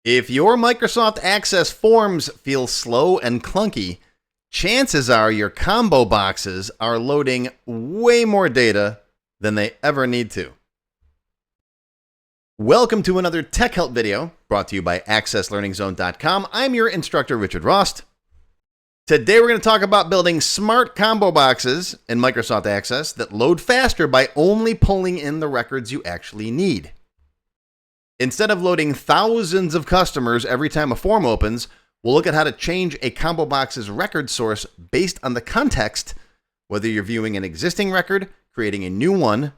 If your Microsoft Access forms feel slow and clunky, chances are your combo boxes are loading way more data than they ever need to. Welcome to another Tech Help video brought to you by AccessLearningZone.com. I'm your instructor, Richard Rost. Today we're going to talk about building smart combo boxes in Microsoft Access that load faster by only pulling in the records you actually need. Instead of loading thousands of customers every time a form opens, we'll look at how to change a combo box's record source based on the context, whether you're viewing an existing record, creating a new one,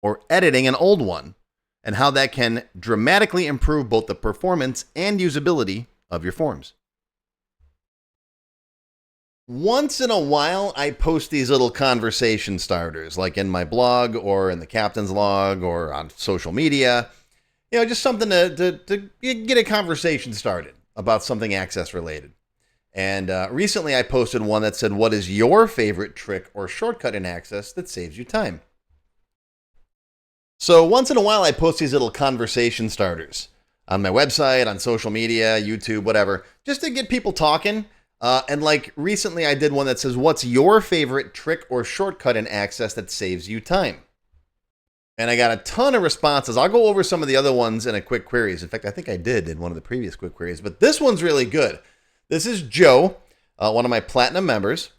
or editing an old one, and how that can dramatically improve both the performance and usability of your forms. Once in a while, I post these little conversation starters, like in my blog or in the captain's log or on social media. You know, just something to get a conversation started about something Access related. And recently I posted one that said, what is your favorite trick or shortcut in Access that saves you time? So once in a while I post these little conversation starters on my website, on social media, YouTube, whatever, just to get people talking. And like recently I did one that says, what's your favorite trick or shortcut in Access that saves you time? And I got a ton of responses. I'll go over some of the other ones in a quick queries. In fact, I think I did in one of the previous quick queries, but this one's really good. This is Joe, one of my platinum members.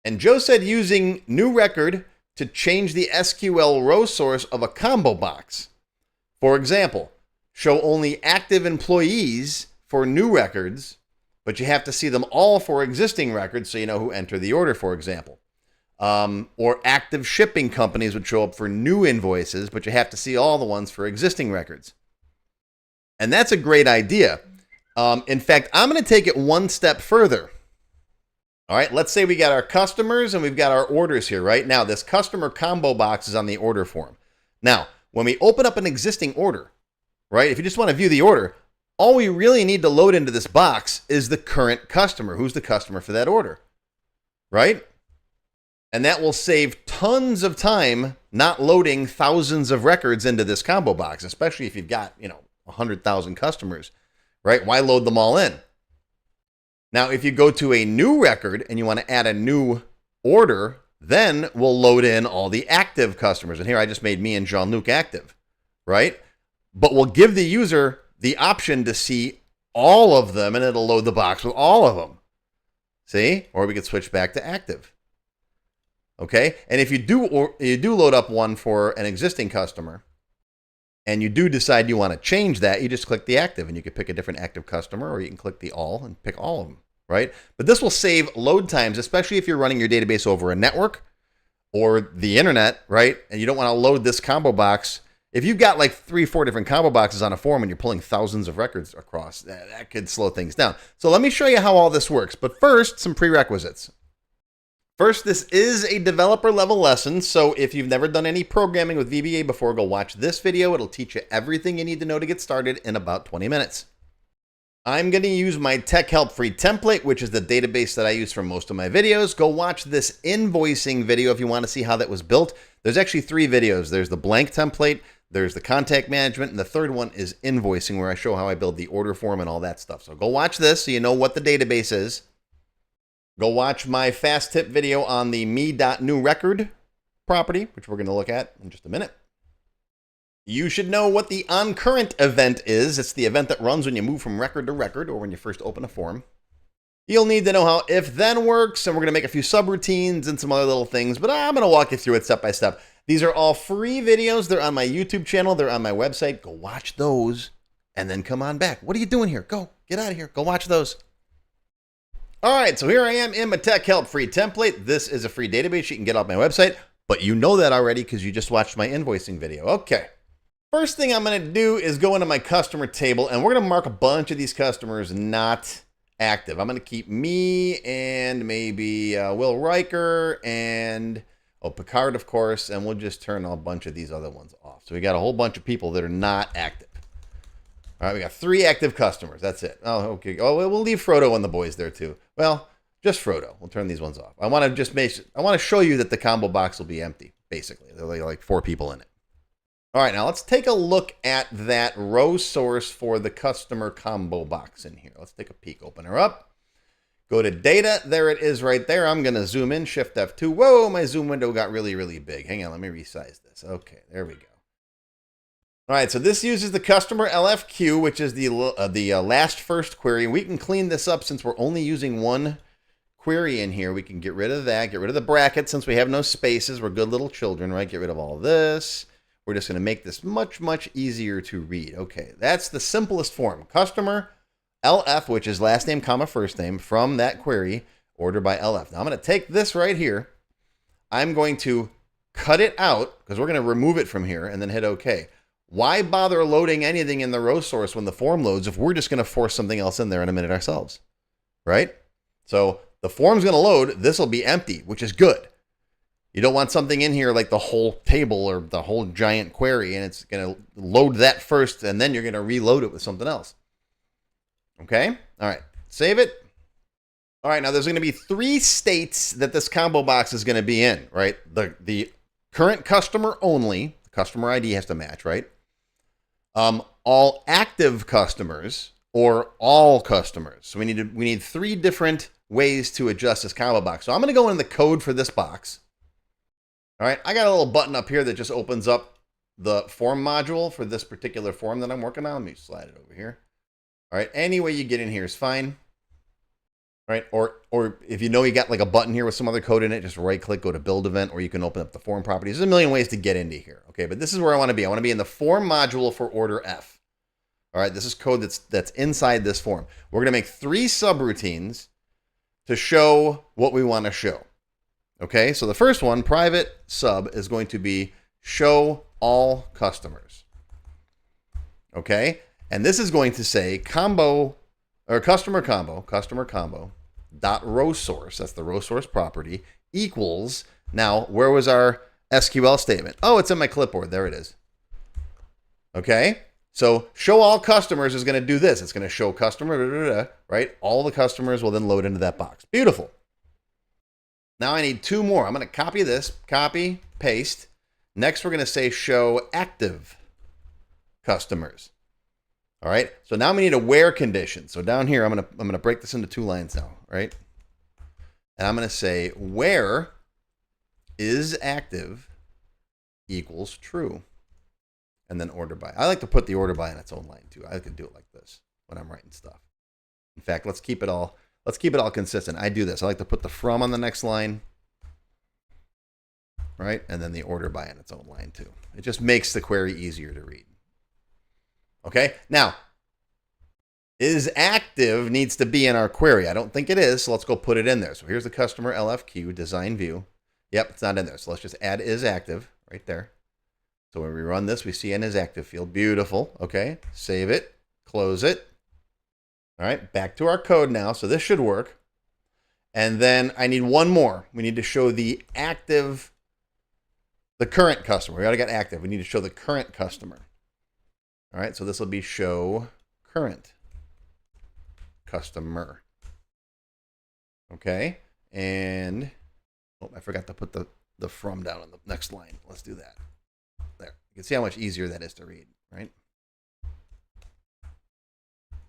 And Joe said using Me.NewRecord to change the SQL RowSource of a combo box. For example, show only active employees for new records, but you have to see them all for existing records so you know who entered the order, for example. Or active shipping companies would show up for new invoices, but you have to see all the ones for existing records. And that's a great idea. In fact, I'm going to take it one step further. All right, let's say we got our customers and we've got our orders here, right? Now, this customer combo box is on the order form. Now, when we open up an existing order, right, if you just want to view the order, all we really need to load into this box is the current customer. Who's the customer for that order, right? And that will save tons of time not loading thousands of records into this combo box, especially if you've got, 100,000 customers, right? Why load them all in? Now, if you go to a new record and you want to add a new order, then we'll load in all the active customers. And here I just made me and Jean-Luc active, right? But we'll give the user the option to see all of them and it'll load the box with all of them. See? Or we could switch back to active. Okay, and if you do load up one for an existing customer, and you do decide you want to change that, you just click the active, and you can pick a different active customer, or you can click the all and pick all of them, right? But this will save load times, especially if you're running your database over a network or the internet, right? And you don't want to load this combo box. If you've got like 3-4 different combo boxes on a form and you're pulling thousands of records across, that could slow things down. So let me show you how all this works. But first, some prerequisites. First, this is a developer level lesson, so if you've never done any programming with VBA before, go watch this video. It'll teach you everything you need to know to get started in about 20 minutes. I'm going to use my Tech Help free template, which is the database that I use for most of my videos. Go watch this invoicing video if you want to see how that was built. There's actually 3 videos. There's the blank template, there's the contact management, and the third one is invoicing, where I show how I build the order form and all that stuff. So go watch this so you know what the database is. Go watch my fast tip video on the Me.NewRecord property, which we're going to look at in just a minute. You should know what the onCurrent event is. It's the event that runs when you move from record to record or when you first open a form. You'll need to know how if-then works, and we're going to make a few subroutines and some other little things, but I'm going to walk you through it step by step. These are all free videos. They're on my YouTube channel. They're on my website. Go watch those and then come on back. What are you doing here? Go. Get out of here. Go watch those. All right, so here I am in my Tech Help free template. This is a free database you can get off my website, but you know that already because you just watched my invoicing video. Okay, first thing I'm going to do is go into my customer table, and we're going to mark a bunch of these customers not active. I'm going to keep me and maybe Will Riker and Picard, of course, and we'll just turn a bunch of these other ones off. So we got a whole bunch of people that are not active. All right, we got 3 active customers. That's it. Oh, okay. Oh, we'll leave Frodo and the boys there too. Well, just Frodo. We'll turn these ones off. I want to show you that the combo box will be empty. Basically, there'll be like 4 people in it. All right, now let's take a look at that row source for the customer combo box in here. Let's take a peek. Open her up. Go to data. There it is right there. I'm going to zoom in, Shift F2. Whoa, my zoom window got really, really big. Hang on, let me resize this. Okay, there we go. All right, so this uses the customer LFQ, which is the last first query. We can clean this up since we're only using one query in here. We can get rid of that, get rid of the brackets since we have no spaces. We're good little children, right? Get rid of all this. We're just going to make this much, much easier to read. Okay, that's the simplest form. Customer LF, which is last name, comma, first name, from that query, order by LF. Now I'm going to take this right here. I'm going to cut it out because we're going to remove it from here and then hit OK. Why bother loading anything in the row source when the form loads if we're just going to force something else in there in a minute ourselves, right? So the form's going to load. This will be empty, which is good. You don't want something in here like the whole table or the whole giant query, and it's going to load that first, and then you're going to reload it with something else. Okay? All right. Save it. All right. Now, there's going to be 3 states that this combo box is going to be in, right? The current customer only. The customer ID has to match, right? All active customers or all customers. So we need 3 different ways to adjust this combo box. So I'm going to go in the code for this box. All right, I got a little button up here that just opens up the form module for this particular form that I'm working on. Let me slide it over here. All right, any way you get in here is fine. All right, or if you know you got like a button here with some other code in it, just right click, go to build event, or you can open up the form properties. There's a million ways to get into here. Okay, but this is where I want to be. I want to be in the form module for order F. All right, this is code that's inside this form. We're going to make 3 subroutines to show what we want to show. Okay, so the first one, private sub, is going to be show all customers. Okay, and this is going to say combo or customer combo dot row source. That's the row source property equals. Now, where was our SQL statement? Oh, it's in my clipboard. There it is. Okay, so show all customers is going to do this. It's going to show customer, right? All the customers will then load into that box. Beautiful. Now I need 2 more. I'm going to copy this, copy, paste. Next, we're going to say show active customers. All right. So now we need a where condition. So down here, I'm going to break this into 2 lines now, right? And I'm going to say where is active equals true. And then order by. I like to put the order by in its own line too. I could do it like this when I'm writing stuff. In fact, let's keep it all consistent. I do this. I like to put the from on the next line, right? And then the order by in its own line too. It just makes the query easier to read. Okay, now, is active needs to be in our query. I don't think it is, so let's go put it in there. So here's the customer LFQ design view. Yep, it's not in there. So let's just add is active right there. So when we run this, we see an is active field. Beautiful. Okay, save it, close it. All right, back to our code now. So this should work. And then I need 1 more. We need to show the active, the current customer. We already got active. We need to show the current customer. All right, so this will be show current customer. Okay, and oh, I forgot to put the from down on the next line. Let's do that. There. You can see how much easier that is to read, right?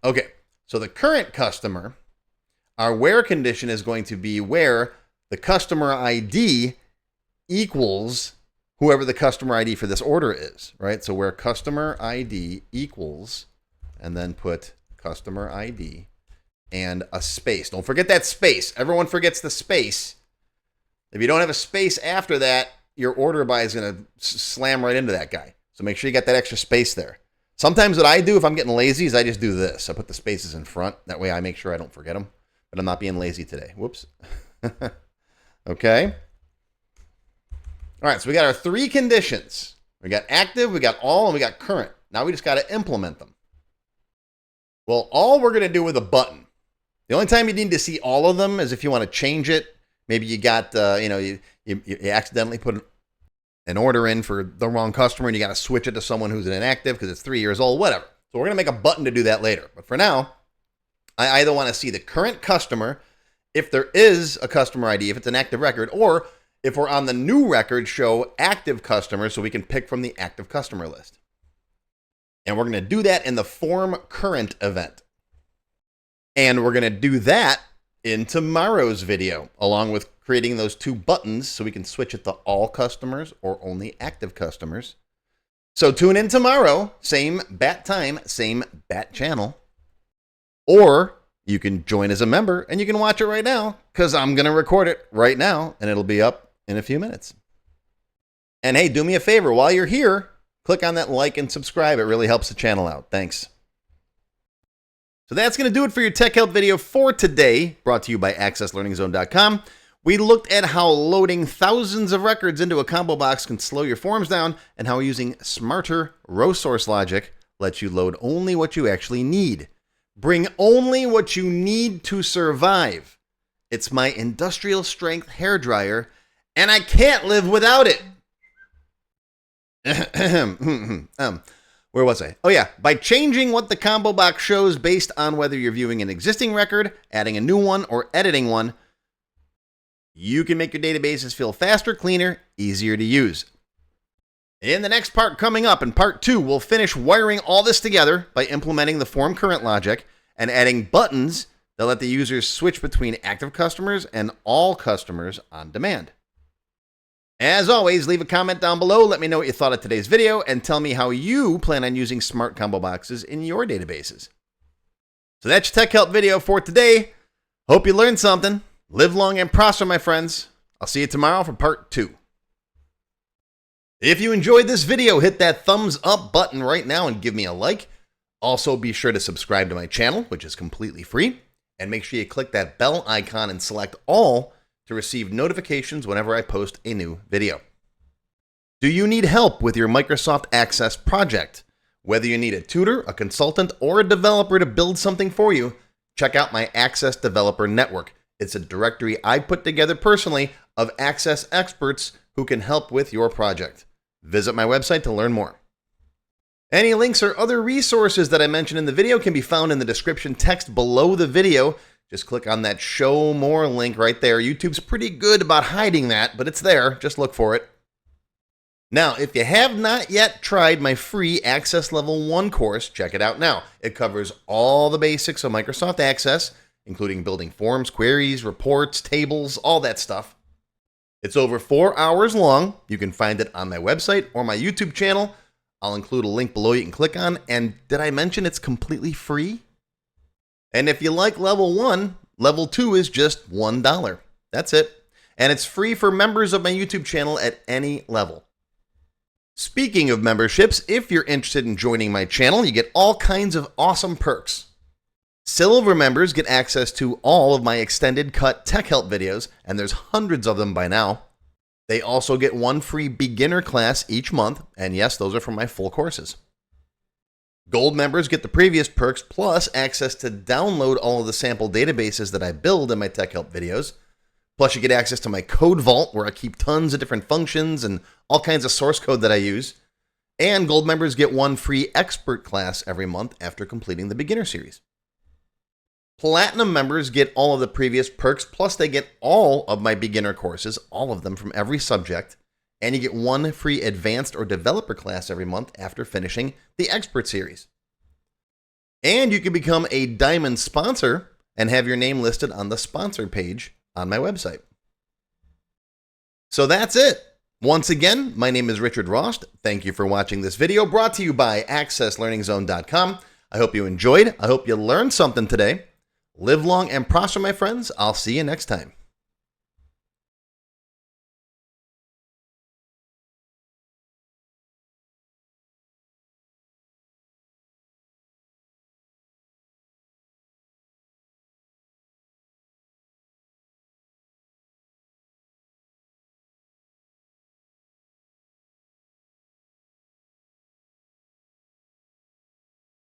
Okay. So the current customer, our where condition is going to be where the customer ID equals whoever the customer ID for this order is, right? So where customer ID equals, and then put customer ID and a space. Don't forget that space. Everyone forgets the space. If you don't have a space after that, your order by is going to slam right into that guy. So make sure you got that extra space there. Sometimes what I do if I'm getting lazy is I just do this. I put the spaces in front. That way I make sure I don't forget them. But I'm not being lazy today. Whoops. Okay. All right, so we got our 3 conditions. We got active, we got all, and we got current. Now we just got to implement them. Well, all we're going to do with a button. The only time you need to see all of them is if you want to change it. Maybe you got, you accidentally put an order in for the wrong customer and you got to switch it to someone who's inactive because it's 3 years old, whatever. So we're going to make a button to do that later. But for now, I either want to see the current customer, if there is a customer ID, if it's an active record, or If we're on the new record, show active customers so we can pick from the active customer list. And we're going to do that in the form current event. And we're going to do that in tomorrow's video, along with creating those two buttons so we can switch it to all customers or only active customers. So tune in tomorrow, same bat time, same bat channel. Or you can join as a member and you can watch it right now because I'm going to record it right now and it'll be up in a few minutes. And hey, do me a favor, while you're here, click on that like and subscribe. It really helps the channel out. Thanks. So that's going to do it for your tech help video for today, brought to you by accesslearningzone.com. We looked at how loading thousands of records into a combo box can slow your forms down and how using smarter RowSource logic lets you load only what you actually need. Bring only what you need to survive. It's my industrial strength hairdryer, and I can't live without it. Where was I? Oh yeah, by changing what the combo box shows based on whether you're viewing an existing record, adding a new one, or editing one, you can make your databases feel faster, cleaner, easier to use. In the next part coming up, in part 2, we'll finish wiring all this together by implementing the form current logic and adding buttons that let the users switch between active customers and all customers on demand. As always, leave a comment down below, let me know what you thought of today's video, and tell me how you plan on using smart combo boxes in your databases. So that's your tech help video for today. Hope you learned something. Live long and prosper, my friends. I'll see you tomorrow for part 2. If you enjoyed this video, hit that thumbs up button right now and give me a like. Also, be sure to subscribe to my channel, which is completely free. And make sure you click that bell icon and select all to receive notifications whenever I post a new video. Do you need help with your Microsoft Access project? Whether you need a tutor, a consultant, or a developer to build something for you, check out my Access Developer Network. It's a directory I put together personally of Access experts who can help with your project. Visit my website to learn more. Any links or other resources that I mentioned in the video can be found in the description text below the video. Just click on that show more link right there. YouTube's pretty good about hiding that, but it's there. Just look for it. Now, if you have not yet tried my free Access Level 1 course, check it out now. It covers all the basics of Microsoft Access, including building forms, queries, reports, tables, all that stuff. It's over 4 hours long. You can find it on my website or my YouTube channel. I'll include a link below you can click on. And did I mention it's completely free? And if you like Level 1, Level 2 is just $1. That's it. And it's free for members of my YouTube channel at any level. Speaking of memberships, if you're interested in joining my channel, you get all kinds of awesome perks. Silver members get access to all of my extended cut tech help videos, and there's hundreds of them by now. They also get one free beginner class each month, and yes, those are from my full courses. Gold members get the previous perks plus access to download all of the sample databases that I build in my tech help videos. Plus you get access to my code vault where I keep tons of different functions and all kinds of source code that I use. And gold members get one free expert class every month after completing the beginner series. Platinum members get all of the previous perks, plus they get all of my beginner courses, all of them from every subject, and you get one free advanced or developer class every month after finishing the expert series. And you can become a diamond sponsor and have your name listed on the sponsor page on my website. So that's it. Once again, my name is Richard Rost. Thank you for watching this video brought to you by accesslearningzone.com. I hope you enjoyed. I hope you learned something today. Live long and prosper, my friends. I'll see you next time.